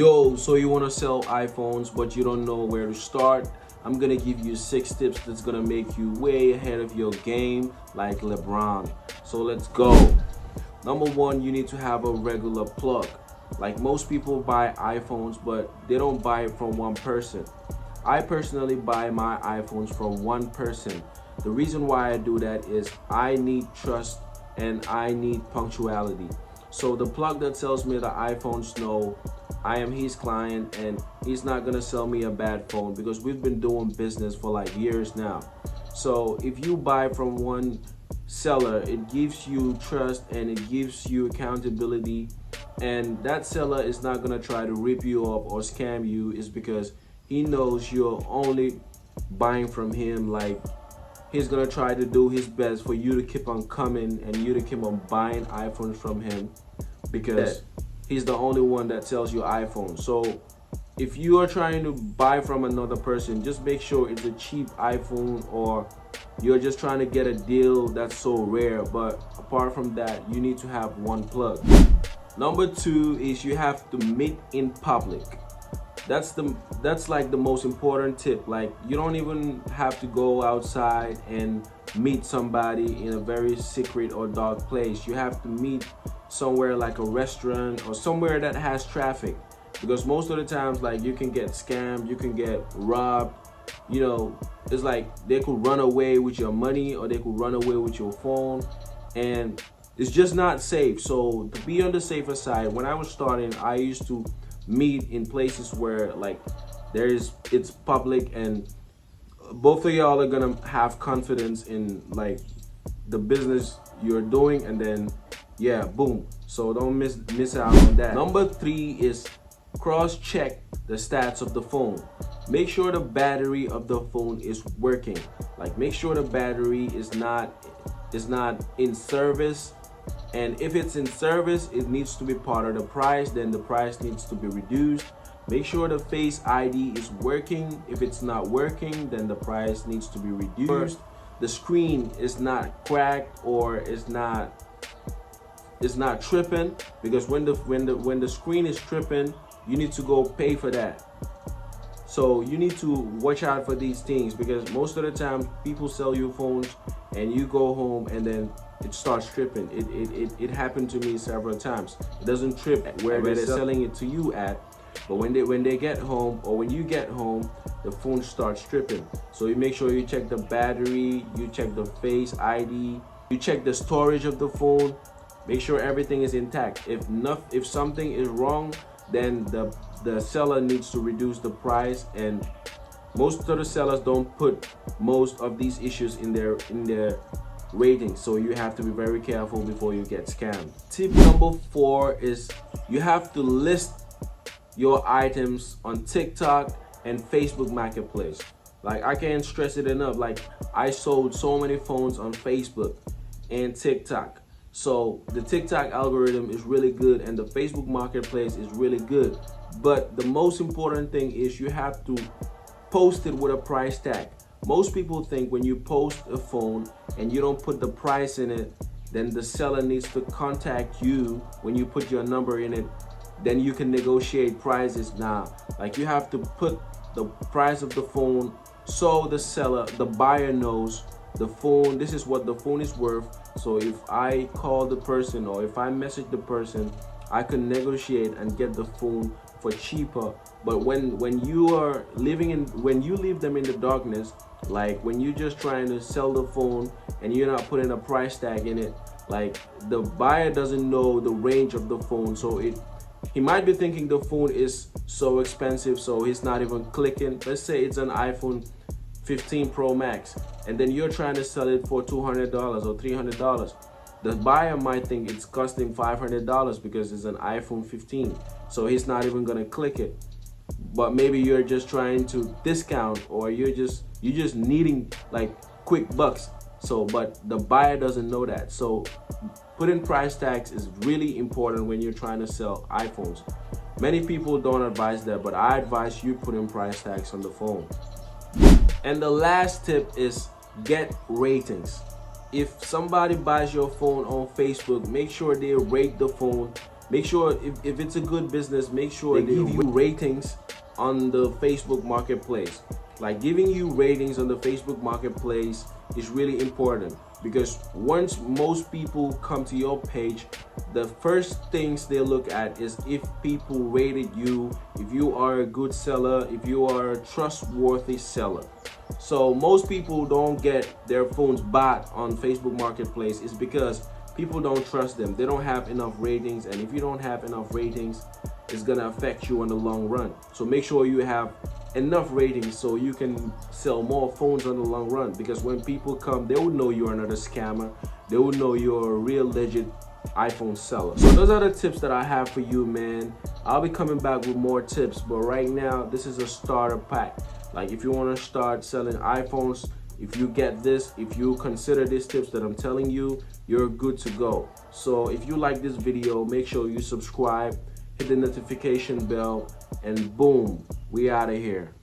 Yo, so you want to sell iPhones but you don't know where to start? I'm gonna give you 6 tips that's gonna make you way ahead of your game like LeBron. So let's go. Number one, you need to have a regular plug. Like most people buy iPhones but they don't buy it from one person. I personally buy my iPhones from one person. The reason why I do that is I need trust and I need punctuality. So the plug that sells me the iPhones know I am his client and he's not gonna sell me a bad phone because we've been doing business for like years now. So if you buy from one seller, it gives you trust and it gives you accountability, and that seller is not gonna try to rip you off or scam you. Is because he knows you're only buying from him. Like, he's gonna try to do his best for you to keep on coming and you to keep on buying iPhones from him because he's the only one that sells you iPhones. So if you are trying to buy from another person, just make sure it's a cheap iPhone or you're just trying to get a deal that's so rare. But apart from that, you need to have one plug. Number two is you have to meet in public. That's like the most important tip. Like, you don't even have to go outside and meet somebody in a very secret or dark place. You have to meet somewhere like a restaurant or somewhere that has traffic, because most of the times, like, you can get scammed, you can get robbed. It's like they could run away with your money or they could run away with your phone, and it's just not safe. So to be on the safer side, when I was starting, I used to meet in places where like it's public and both of y'all are gonna have confidence in like the business you're doing, and then yeah, boom. So don't miss out on that. Number three is cross-check the stats of the phone. Make sure the battery of the phone is working. Like, make sure the battery is not in service, and if it's in service, it needs to be part of the price. Then the price needs to be reduced. Make sure the Face ID is working. If it's not working, then the price needs to be reduced. The screen is not cracked or is not tripping, because when the screen is tripping, you need to go pay for that. So you need to watch out for these things, because most of the time people sell you phones and you go home and then it starts tripping. It happened to me several times. It doesn't trip where they're selling it to you at, but when they get home or when you get home, the phone starts tripping. So you make sure you check the battery, you check the Face ID, you check the storage of the phone. Make sure everything is intact. If something is wrong, then the seller needs to reduce the price, and most of the sellers don't put most of these issues in their ratings. So you have to be very careful before you get scammed. Tip number four is you have to list your items on TikTok and Facebook Marketplace. Like, I can't stress it enough. Like, I sold so many phones on Facebook and TikTok. So the TikTok algorithm is really good and the Facebook Marketplace is really good. But the most important thing is you have to post it with a price tag. Most people think when you post a phone and you don't put the price in it, then the seller needs to contact you when you put your number in it. Then you can negotiate prices. Now, like, you have to put the price of the phone so the buyer knows the phone, this is what the phone is worth. So if I call the person or if I message the person, I can negotiate and get the phone for cheaper. But when you leave them in the darkness, like when you're just trying to sell the phone and you're not putting a price tag in it, like, the buyer doesn't know the range of the phone. So he might be thinking the phone is so expensive, so he's not even clicking. Let's say it's an iPhone 15 Pro Max, and then you're trying to sell it for $200 or $300. The buyer might think it's costing $500 because it's an iPhone 15, so he's not even gonna click it. But maybe you're just trying to discount, or you're just needing like quick bucks. So, but the buyer doesn't know that. So putting price tags is really important when you're trying to sell iPhones. Many people don't advise that, but I advise you putting price tags on the phone. And the last tip is get ratings. If somebody buys your phone on Facebook, make sure they rate the phone Make sure if it's a good business, make sure they give you ratings on the Facebook Marketplace. Like giving you ratings on the Facebook Marketplace is really important, because once most people come to your page, the first things they look at is if people rated you, if you are a good seller, if you are a trustworthy seller. So most people don't get their phones bought on Facebook Marketplace is because people don't trust them. They don't have enough ratings, and if you don't have enough ratings, it's gonna affect you in the long run. So make sure you have enough ratings so you can sell more phones on the long run, because when people come, they will know you're another scammer. They will know you're a real legit iPhone seller. So those are the tips that I have for you, man. I'll be coming back with more tips, but right now this is a starter pack. Like if you want to start selling iPhones, if you get this, if you consider these tips that I'm telling you, you're good to go. So if you like this video, make sure you subscribe, hit the notification bell, and boom, we out of here.